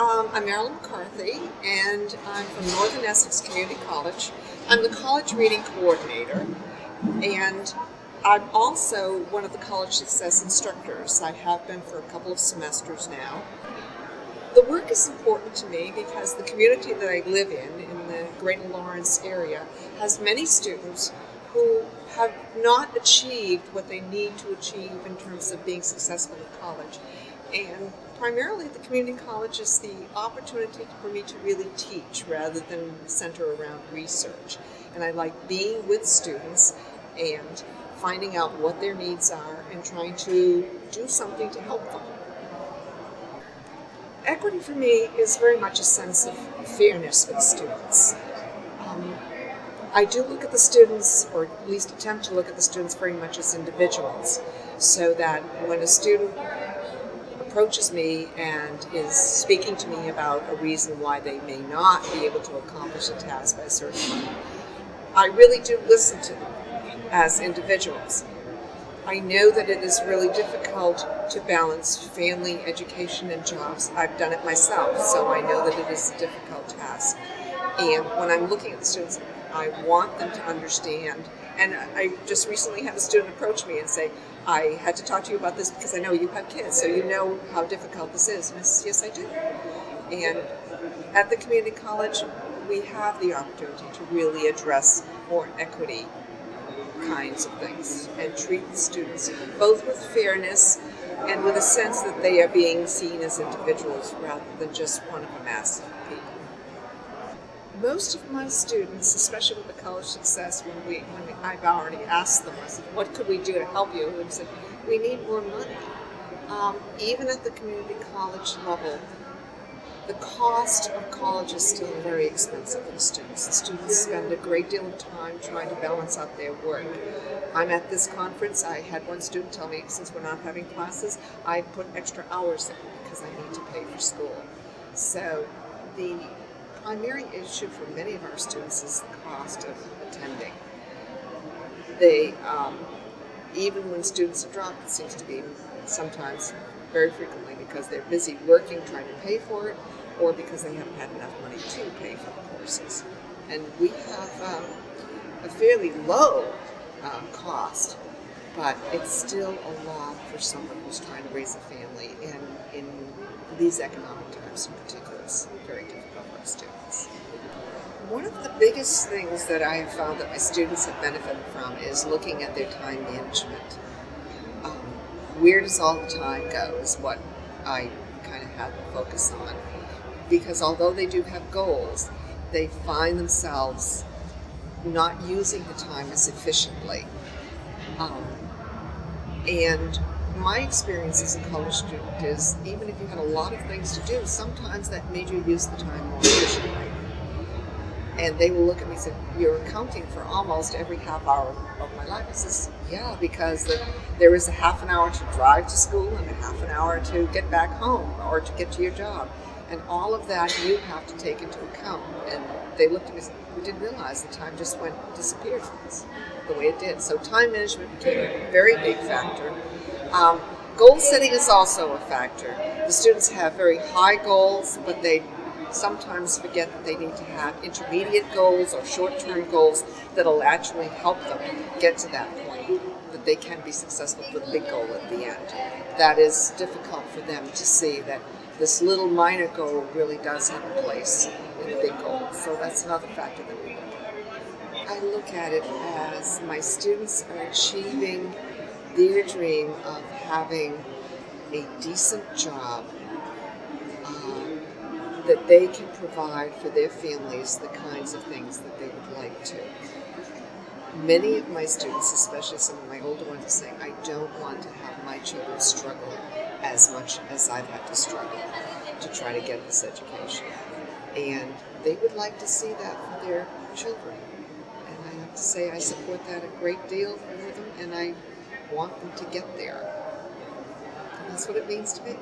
I'm Marilyn McCarthy, and I'm from Northern Essex Community College. I'm the college reading coordinator, and I'm also one of the college success instructors. I have been for a couple of semesters now. The work is important to me because the community that I live in the Greater Lawrence area, has many students who have not achieved what they need to achieve in terms of being successful in college. And primarily the community college is the opportunity for me to really teach rather than center around research. And I like being with students and finding out what their needs are and trying to do something to help them. Equity for me is very much a sense of fairness for the students. I do look at the students, or at least attempt to look at the students very much as individuals, so that when a student approaches me and is speaking to me about a reason why they may not be able to accomplish a task by a certain time, I really do listen to them as individuals. I know that it is really difficult to balance family, education, and jobs. I've done it myself, so I know that it is a difficult task. And when I'm looking at the students, I want them to understand. And I just recently had a student approach me and say, I had to talk to you about this because I know you have kids, so you know how difficult this is. And I said, yes, I do. And at the community college, we have the opportunity to really address more equity kinds of things and treat the students both with fairness and with a sense that they are being seen as individuals rather than just one of a mass of people. Most of my students, especially with the college success, when I've already asked them, I said, what could we do to help you? And they said, we need more money. Even at the community college level, the cost of college is still very expensive for the students. The students spend a great deal of time trying to balance out their work. I'm at this conference. I had one student tell me, since we're not having classes, I put extra hours in because I need to pay for school. So the primary issue for many of our students is the cost of attending. They, even when students are dropped, it seems to be sometimes very frequently because they're busy working, trying to pay for it, or because they haven't had enough money to pay for the courses. And we have a fairly low cost, but it's still a lot for someone who's trying to raise a family, and in these economic times in particular, it's very difficult for our students. One of the biggest things that I have found that my students have benefited from is looking at their time management. Where does all the time go is what I kind of had to focus on. Because although they do have goals, they find themselves not using the time as efficiently. And my experience as a college student is, even if you had a lot of things to do, sometimes that made you use the time more efficiently. And they will look at me and say, you're accounting for almost every half hour of my life. I says, yeah, because there is a half an hour to drive to school and a half an hour to get back home or to get to your job. And all of that you have to take into account. And they looked at me and said, we didn't realize the time just disappeared from us the way it did. So time management became a very big factor. Goal setting is also a factor. The students have very high goals, but they sometimes forget that they need to have intermediate goals or short-term goals that'll actually help them get to that point, that they can be successful for the big goal at the end. That is difficult for them to see that this little minor goal really does have a place in the big goal. So that's another factor that we look at. I look at it as my students are achieving their dream of having a decent job that they can provide for their families the kinds of things that they would like to. Many of my students, especially some of my older ones, are saying, I don't want to have my children struggle as much as I've had to struggle to try to get this education. And they would like to see that for their children. And I have to say I support that a great deal for them, and I want them to get there. And that's what it means to me.